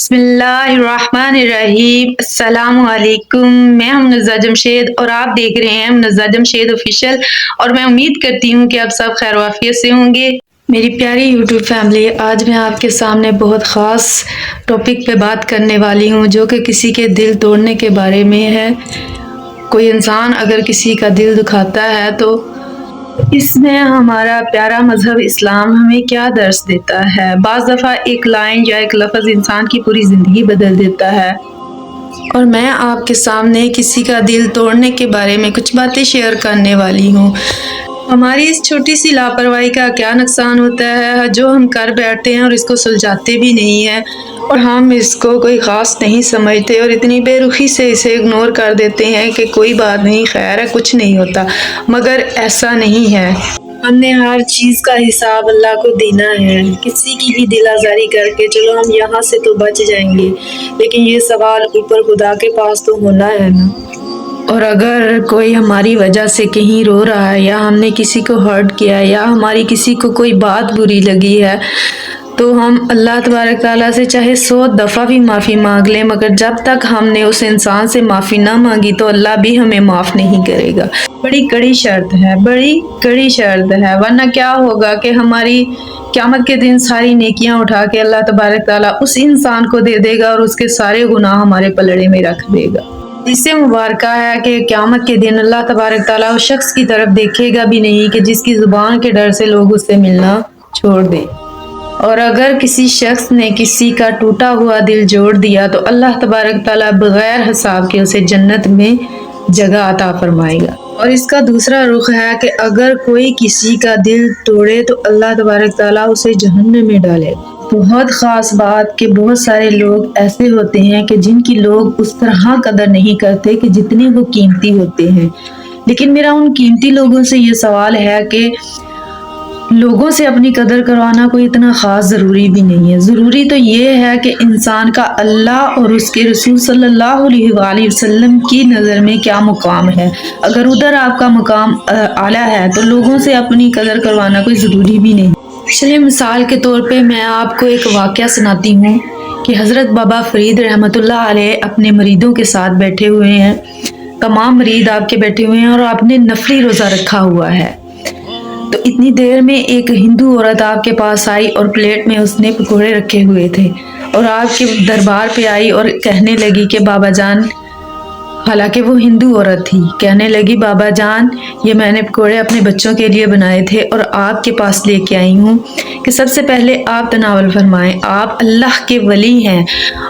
बिस्मिल्लाहिर्रहमानिर्रहीम। अस्सलाम वालेकुम। मैं हूं मुनज़्ज़ा जमशेद और आप देख रहे हैं मुनज़्ज़ा जमशेद ऑफिशियल। और मैं उम्मीद करती हूं कि आप सब खैर वाफियत से होंगे। मेरी प्यारी यूट्यूब फैमिली, आज मैं आपके सामने बहुत ख़ास टॉपिक पे बात करने वाली हूं, जो कि किसी के दिल तोड़ने के बारे में है। कोई इंसान अगर किसी का दिल दुखाता है तो इसमें हमारा प्यारा मजहब इस्लाम हमें क्या दर्स देता है। बाज़ दफ़ा एक लाइन या एक लफ्ज़ इंसान की पूरी ज़िंदगी बदल देता है। और मैं आपके सामने किसी का दिल तोड़ने के बारे में कुछ बातें शेयर करने वाली हूँ। हमारी इस छोटी सी लापरवाही का क्या नुकसान होता है जो हम कर बैठते हैं और इसको सुलझाते भी नहीं हैं, और हम इसको कोई ख़ास नहीं समझते और इतनी बेरुखी से इसे इग्नोर कर देते हैं कि कोई बात नहीं, खैर है, कुछ नहीं होता। मगर ऐसा नहीं है। हमने हर चीज़ का हिसाब अल्लाह को देना है। किसी की भी दिल आज़ारी करके चलो हम यहाँ से तो बच जाएंगे, लेकिन ये सवाल ऊपर खुदा के पास तो होना है ना। और अगर कोई हमारी वजह से कहीं रो रहा है, या हमने किसी को हर्ट किया है, या हमारी किसी को कोई बात बुरी लगी है, तो हम अल्लाह तबारक ताला से चाहे 100 दफ़ा भी माफ़ी मांग लें, मगर जब तक हमने उस इंसान से माफ़ी ना मांगी तो अल्लाह भी हमें माफ़ नहीं करेगा। बड़ी कड़ी शर्त है, बड़ी कड़ी शर्त है, वरना क्या होगा कि हमारी क़यामत के दिन सारी नेकियां उठा के अल्लाह तबारक ताला उस इंसान को दे देगा और उसके सारे गुनाह हमारे पलड़े में रख देगा। इससे मुबारक है कि क़यामत के दिन अल्लाह तबारक ताला उस शख्स की तरफ देखेगा भी नहीं कि जिसकी ज़ुबान के डर से लोग उससे मिलना छोड़ दें। और अगर किसी शख्स ने किसी का टूटा हुआ दिल जोड़ दिया तो अल्लाह तबारक ताला बगैर हिसाब के उसे जन्नत में जगह अता फरमाएगा। और इसका दूसरा रुख है कि अगर कोई किसी का दिल तोड़े तो अल्लाह तबारक ताला उसे जहन्नम में डालेगा। बहुत ख़ास बात कि बहुत सारे लोग ऐसे होते हैं कि जिनकी लोग उस तरह कदर नहीं करते कि जितने वो कीमती होते हैं। लेकिन मेरा उन कीमती लोगों से ये सवाल है कि लोगों से अपनी कदर करवाना कोई इतना ख़ास ज़रूरी भी नहीं है। ज़रूरी तो ये है कि इंसान का अल्लाह और उसके रसूल सल्लल्लाहु अलैहि वसल्लम की नज़र में क्या मुकाम है। अगर उधर आपका मुकाम आला है तो लोगों से अपनी कदर करवाना कोई ज़रूरी भी नहीं। चलिए, मिसाल के तौर पे मैं आपको एक वाक़या सुनाती हूँ कि हज़रत बाबा फ़रीद रहमतुल्लाह अलैह अपने मरीदों के साथ बैठे हुए हैं। तमाम मरीद आपके बैठे हुए हैं और आपने नफली रोज़ा रखा हुआ है। तो इतनी देर में एक हिंदू औरत आपके पास आई और प्लेट में उसने पकोड़े रखे हुए थे और आपके दरबार पे आई और कहने लगी कि बाबा जान, हालांकि वो हिंदू औरत थी, कहने लगी बाबा जान, ये मैंने पकोड़े अपने बच्चों के लिए बनाए थे और आपके पास लेके आई हूँ कि सबसे पहले आप तनावल फरमाएं। आप अल्लाह के वली हैं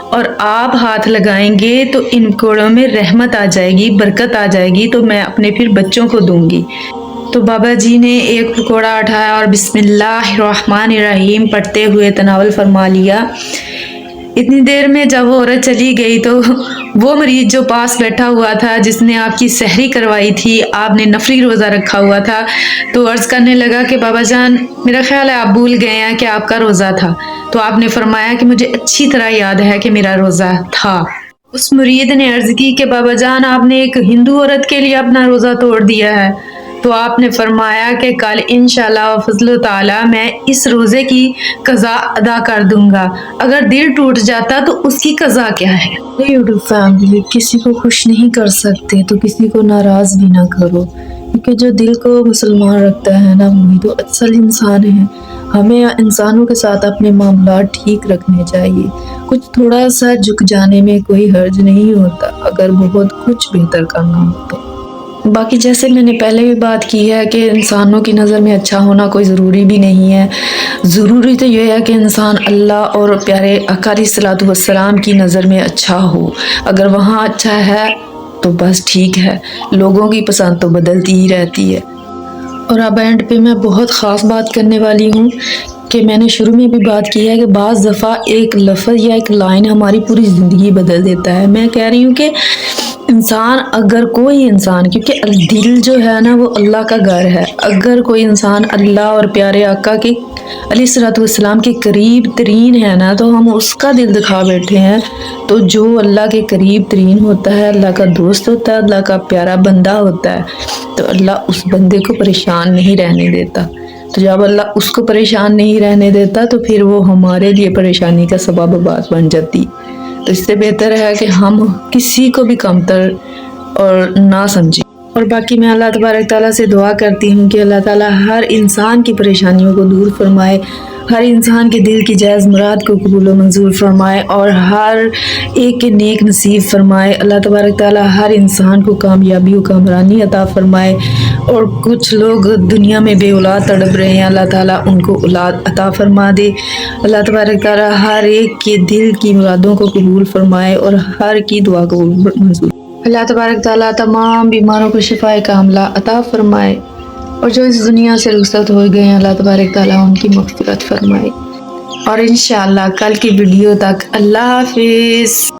और आप हाथ लगाएंगे तो इन पकोड़ों में रहमत आ जाएगी, बरकत आ जाएगी, तो मैं अपने फिर बच्चों को दूंगी। तो बाबा जी ने एक पकोड़ा उठाया और बिस्मिल्लाहिर्रहमानिर्रहीम पढ़ते हुए तनावल फरमा लिया। इतनी देर में जब वो औरत चली गई तो वो मरीज जो पास बैठा हुआ था, जिसने आपकी सहरी करवाई थी, आपने नफली रोज़ा रखा हुआ था, तो अर्ज़ करने लगा कि बाबा जान, मेरा ख्याल है आप भूल गए हैं कि आपका रोज़ा था। तो आपने फरमाया कि मुझे अच्छी तरह याद है कि मेरा रोज़ा था। उस मुरीद ने अर्ज़ की कि बाबा जान, आपने एक हिंदू औरत के लिए अपना रोज़ा तोड़ दिया है। तो आपने फरमाया कि कल इंशाअल्लाह फज़ल ताला मैं इस रोज़े की कज़ा अदा कर दूंगा। अगर दिल टूट जाता तो उसकी कज़ा क्या है। यूट्यूब फैमिली, किसी को खुश नहीं कर सकते तो किसी को नाराज़ भी ना करो, क्योंकि जो दिल को मुसलमान रखता है ना, वही तो असल इंसान है। हमें इंसानों के साथ अपने मामलात ठीक रखने चाहिए। कुछ थोड़ा सा झुक जाने में कोई हर्ज नहीं होता अगर बहुत कुछ बेहतर करना हो तो। बाकी जैसे मैंने पहले भी बात की है कि इंसानों की नज़र में अच्छा होना कोई ज़रूरी भी नहीं है। ज़रूरी तो ये है कि इंसान अल्लाह और प्यारे आका अलैहिस्सलातु वस्सलाम की नज़र में अच्छा हो। अगर वहाँ अच्छा है तो बस ठीक है, लोगों की पसंद तो बदलती ही रहती है। और अब एंड पे मैं बहुत ख़ास बात करने वाली हूँ कि मैंने शुरू में भी बात की है कि बाज़ दफ़ा एक लफ्ज़ या एक लाइन हमारी पूरी ज़िंदगी बदल देता है। मैं कह रही हूँ कि इंसान, अगर कोई इंसान, क्योंकि दिल जो है ना वो अल्लाह का घर है, अगर कोई इंसान अल्लाह और प्यारे आका के अलैहिस्सलातु वस्सलाम के करीब तरीन है ना, तो हम उसका दिल दिखा बैठे हैं। तो जो अल्लाह के करीब तरीन होता है, अल्लाह का दोस्त होता है, अल्लाह का प्यारा बंदा होता है, तो अल्लाह उस बंदे को परेशान नहीं रहने देता। تو جب اللہ اس کو پریشان نہیں رہنے دیتا تو پھر وہ ہمارے لیے پریشانی کا سبب بات بن جاتی. تو اس سے بہتر ہے کہ ہم کسی کو بھی کمتر اور نہ سمجھیں. اور باقی میں اللہ تبارک تعالیٰ سے دعا کرتی ہوں کہ اللہ تعالیٰ ہر انسان کی پریشانیوں کو دور فرمائے، ہر انسان کے دل کی جائز مراد کو قبول و منظور فرمائے اور ہر ایک کے نیک نصیب فرمائے. اللہ تبارک تعالیٰ ہر انسان کو کامیابی و کامرانی عطا فرمائے. اور کچھ لوگ دنیا میں بے اولاد تڑپ رہے ہیں، اللہ تعالیٰ ان کو اولاد عطا فرما دے. اللہ تبارک تعالیٰ ہر ایک کے دل کی مرادوں کو قبول فرمائے اور ہر کی دعا کو منظور. اللہ تبارک تعالیٰ تمام بیماروں کو شفائے کاملہ عطا فرمائے اور جو اس دنیا سے رخصت ہو گئے ہیں اللہ تبارک تعالیٰ ان کی مغفرت فرمائے. اور انشاءاللہ کل کی ویڈیو تک اللہ حافظ.